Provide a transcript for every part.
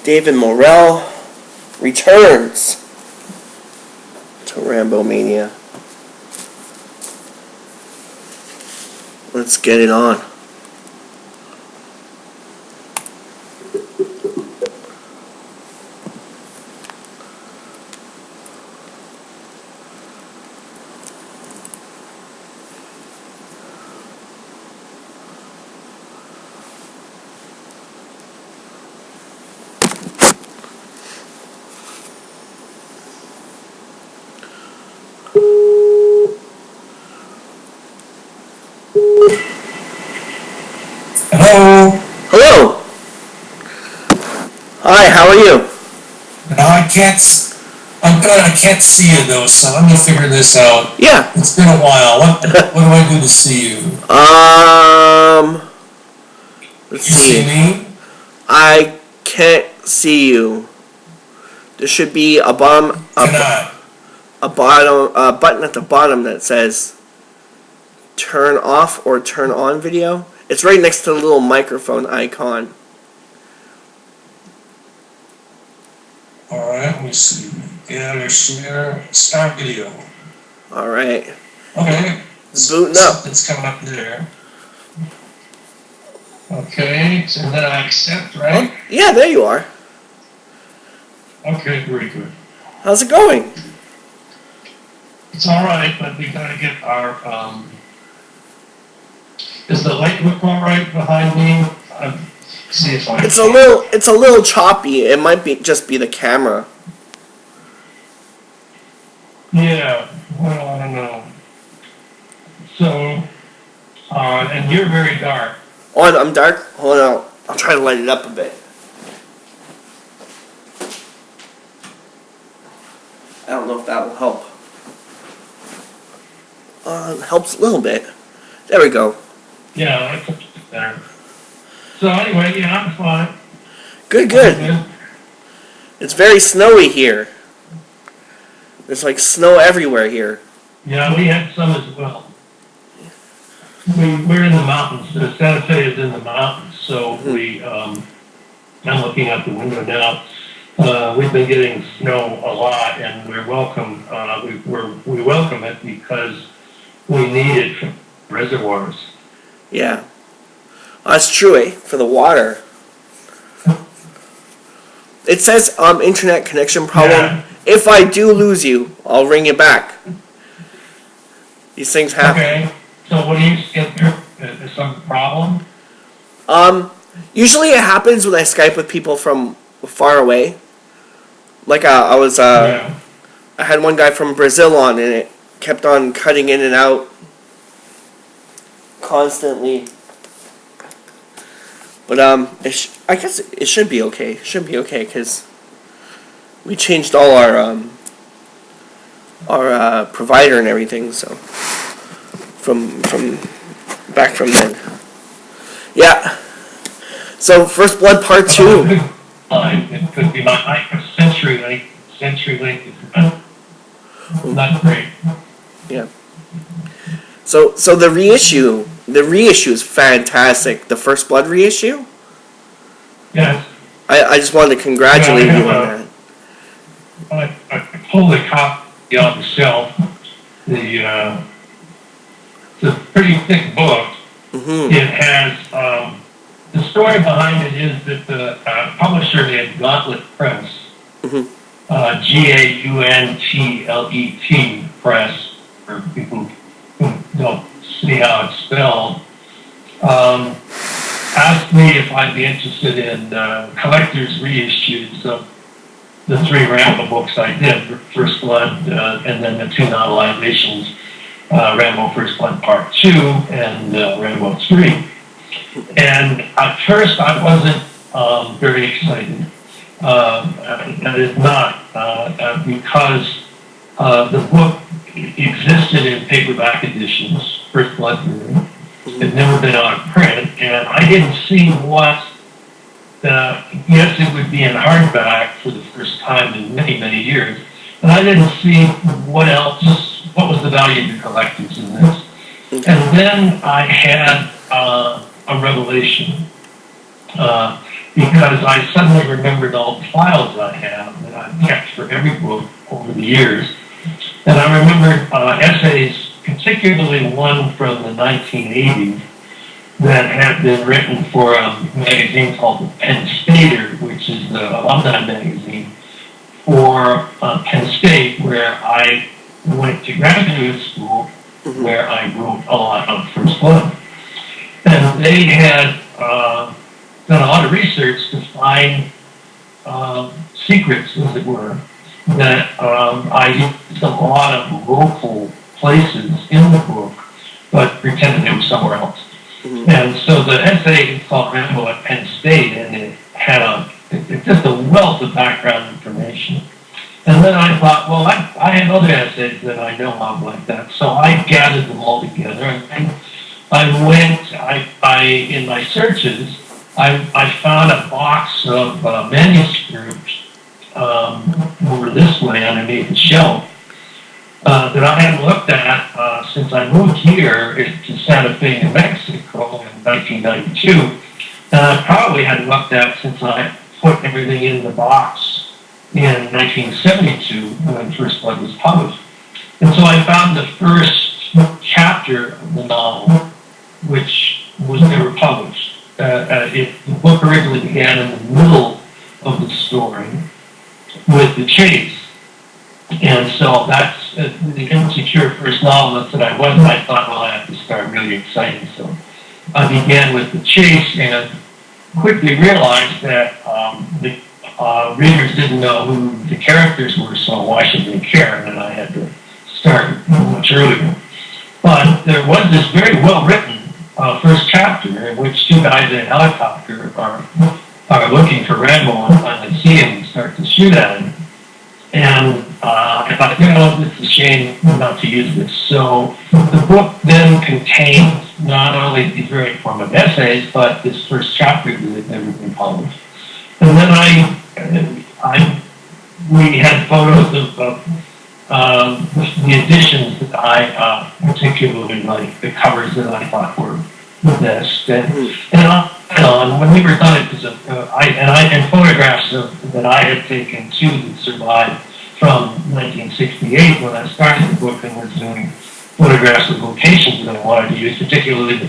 David Morrell returns to Rambomania. Let's get it on. Hello. Hello. Hi, how are you? No, I'm good. I can't see you though, so let me figure this out. Yeah. It's been a while. What do I do to see you? Let's You see. see me? I can't see you. There should be a button at the bottom that says turn off or turn on video. It's right next to the little microphone icon. Alright, let me see. Yeah, start video. Alright. Okay. Booting up. Something's coming up there. Okay, so then I accept, right? Oh, yeah, there you are. Okay, very good. How's it going? It's alright, but we gotta get our, is the light look alright behind me? See if I It's a little choppy. It might just be the camera. Yeah, well, I don't know. So, and you're very dark. Oh, I'm dark? Hold on. I'll try to light it up a bit. I don't know if that will help. It helps a little bit. There we go. Yeah, that's better. So anyway, yeah, I'm fine. Good, good. It's very snowy here. There's like snow everywhere here. Yeah, we had some as well. We're in the mountains. Santa Fe is in the mountains, so I'm looking out the window now. We've been getting snow a lot, and we're welcome. We welcome it because we need it for reservoirs. Yeah. That's true, eh? For the water. It says internet connection problem. Yeah. If I do lose you, I'll ring you back. These things happen. Okay. So what do you get there? Is some problem? Usually it happens when I Skype with people from far away. Like I had one guy from Brazil on, and it kept on cutting in and out constantly. But I guess it should be okay. It should be okay because we changed all our provider and everything. So from back from then. Yeah. So First Blood Part 2. It could be my CenturyLink. CenturyLink is not great. Yeah. So the reissue is fantastic. The First Blood reissue. Yes. I just wanted to congratulate you on that. I pulled a copy off the shelf. It's a pretty thick book. Mm-hmm. It has the story behind it is that the publisher had Gauntlet Press, Mm-hmm. Gauntlet Press, for people who don't see how it's spelled. Asked me if I'd be interested in collector's reissues of the 3 Rambo books I did, First Blood, and then the 2 novelizations, Rambo First Blood Part 2 and Rambo 3. And at first I wasn't very excited. That is not, because the book existed in paperback editions, First Blood. It had never been on print, and I didn't see what, yes, it would be in hardback for the first time in many, many years, but I didn't see what was the value to collectors in this. And then I had a revelation. because I suddenly remembered all the files I have that I've kept for every book over the years. And I remembered essays, particularly one from the 1980s, that had been written for a magazine called the Penn Stater, which is the alumni magazine for Penn State, where I went to graduate school, where I wrote a lot on First Blood. And they had done a lot of research to find secrets, as it were, that I used a lot of local places in the book, but pretended they were somewhere else. And so the essay is called Rambo at Penn State, and it had just a wealth of background information. And then I thought, well, I have other essays that I know of like that, so I gathered them all together, and in my searches, I found a box of manuscripts over this way underneath the shelf that I hadn't looked at since I moved here to Santa Fe, New Mexico in 1992. And I probably hadn't looked at since I put everything in the box in 1972 when First Blood was published. And so I found the first chapter of the novel, which was never published. The book originally began in the middle of the story with the chase. And so that's the insecure first novelist that I was. I thought, well, I have to start really exciting. So I began with the chase and quickly realized that the readers didn't know who the characters were, so why should they care? And I had to start much earlier. But there was this very well-written first chapter in which two guys in a helicopter are looking for Rambo and finally see him and start to shoot at him. And I thought, it's a shame not to use this. So the book then contains not only these very informative essays, but this first chapter that had never been published. And then we had photos of the editions that I particularly liked, the covers that I thought were the best. And on, when we were done, it was and photographs that I had taken too that survived from 1968 when I started the book and was doing photographs of locations that I wanted to use, particularly the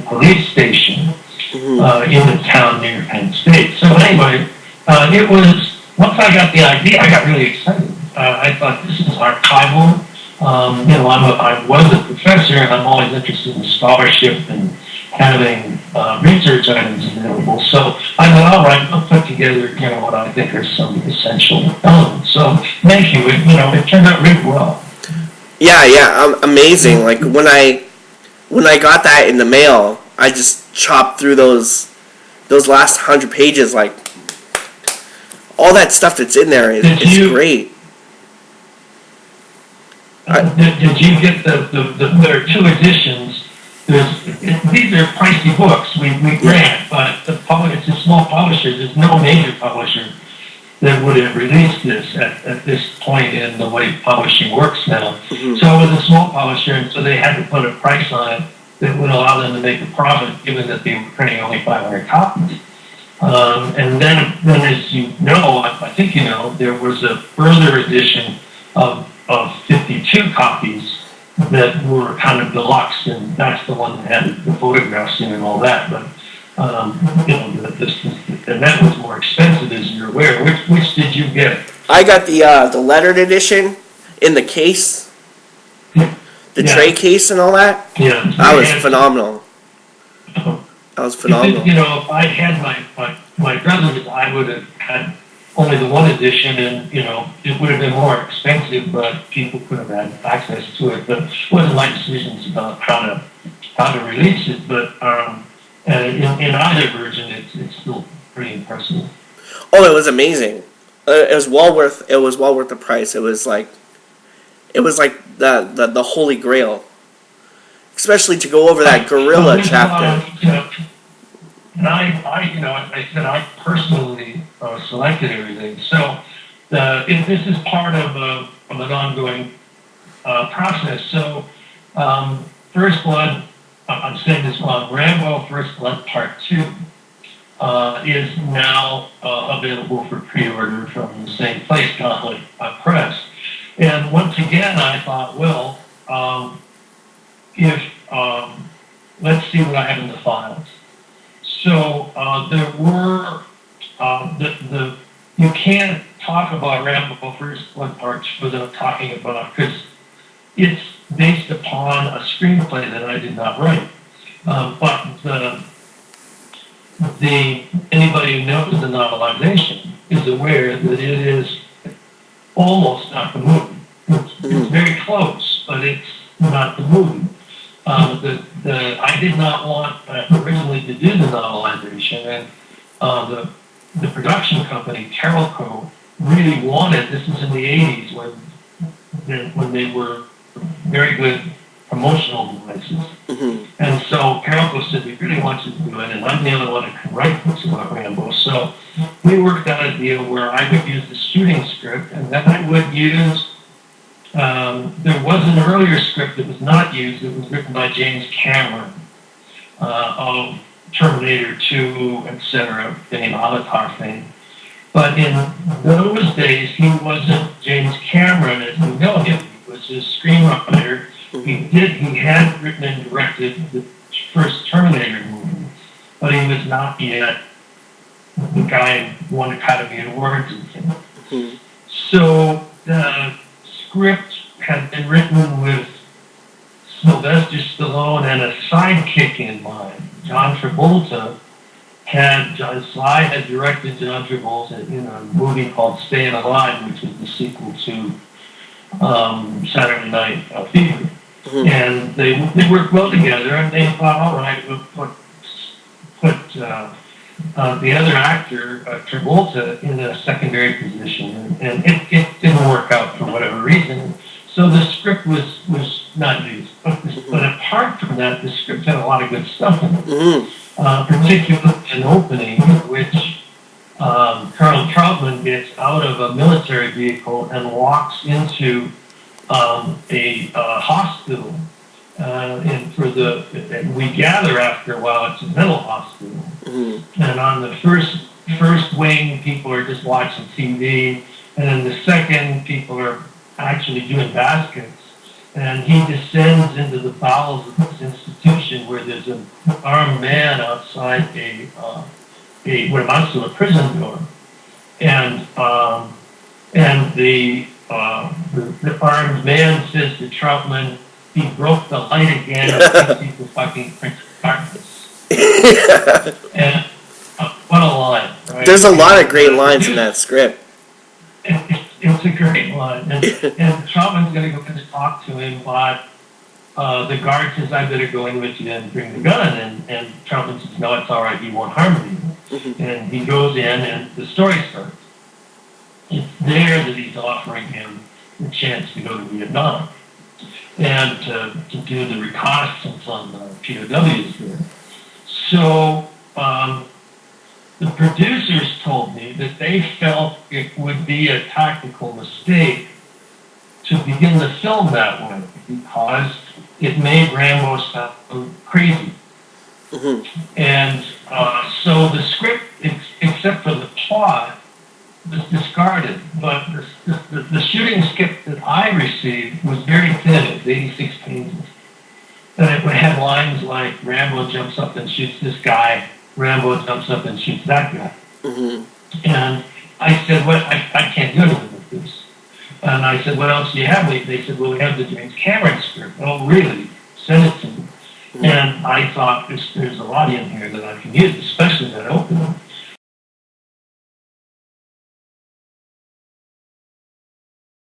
police station in the town near Penn State. So anyway, it was, once I got the idea, I got really excited. I thought, this is archival. I was a professor, and I'm always interested in scholarship and having research items available. So I thought, all right, I'll put together, what I think are some essential elements. So thank you. It turned out really well. Yeah, amazing. Like when I got that in the mail, I just chopped through those last 100 pages. Like all that stuff that's in there is great. Did you get there are two editions? These are pricey books we grant, but it's a small publisher. There's no major publisher that would have released this at this point in the way publishing works now. So it was a small publisher, and so they had to put a price on it that would allow them to make a profit, given that they were printing only 500 copies. And then as you know, I think you know, there was a further edition of 52 copies that were kind of deluxe, and that's the one that had the photographs in and all that. But and that was more expensive, as you're aware. Which did you get? I got the lettered edition in the case, the tray case and all that. Yeah, that was phenomenal. That was phenomenal. If I had my brothers, I would have had only the one edition, and it would have been more expensive, but people could have had access to it. But it wasn't my decisions about how to release it. But in either version, it's still pretty impressive. Oh, it was amazing. It was well worth the price. It was like the holy grail, especially to go over that gorilla chapter. And I said I personally selected everything. So this is part of an ongoing process. So First Blood, I'm saying this wrong, Rambo First Blood Part 2 is now available for pre-order from the same place, Gauntlet Press. And once again, I thought, well, if let's see what I have in the files. So there were you can't talk about Rambo First Blood Parts without talking about, because it's based upon a screenplay that I did not write. But anybody who knows the novelization is aware that it is almost not the movie. It's very close, but it's not the movie. I did not want originally to do the novelization, and the production company, Carolco, really wanted. This was in the '80s when they were very good promotional devices. And so Carolco said, we really want you to do it, and I'm the only one who can write books about Rambo. So we worked out a deal where I would use the shooting script, and then I would use, there was an earlier script that was not used. It was written by James Cameron of Terminator 2, etc., fame, Avatar fame. But in those days, he wasn't James Cameron as we know him. He was a screenwriter. He had written and directed the first Terminator movie, but he was not yet the guy who won Academy Awards and things. So the script had been written with Sylvester Stallone and a sidekick in mind. John Travolta Sly had directed John Travolta in a movie called Staying Alive, which was the sequel to Saturday Night Fever. And they worked well together, and they thought, all right, we'll put the other actor, Travolta, in a secondary position, and it didn't work out for whatever reason. So the script was not used. But apart from that, the script had a lot of good stuff in it. Particularly an opening in which Colonel Troutman gets out of a military vehicle and walks into a hospital. And we gather after a while it's a mental hospital. And on the first wing, people are just watching TV, and then the second, people are actually doing baskets. And he descends into the bowels of this institution where there's an armed man outside what amounts to a prison door. And the armed man says to Troutman, he broke the light again and he's the fucking Prince of Darkness. And what a line, right? There's a lot of great lines in that script. It's a great line. And Troutman's going to go in to talk to him, but the guard says, I better go in with you and bring the gun. And Troutman says, no, it's all right, he won't harm me. And he goes in, and the story starts. It's there that he's offering him the chance to go to Vietnam and to do the reconnaissance on the POWs there. So the producers told me that they felt it would be a tactical mistake to begin the film that way because it made Rambo sound crazy. And so the script, except for the plot, was discarded. But the shooting script that I received was very thin. It was 86 pages. And it had lines like, Rambo jumps up and shoots this guy, Rambo jumps up and shoots that guy. And I said, well, I can't do anything with this. And I said, what else do you have? They said, well, we have the James Cameron script. Oh, really? Send it to me. And I thought, there's a lot in here that I can use, especially that opening.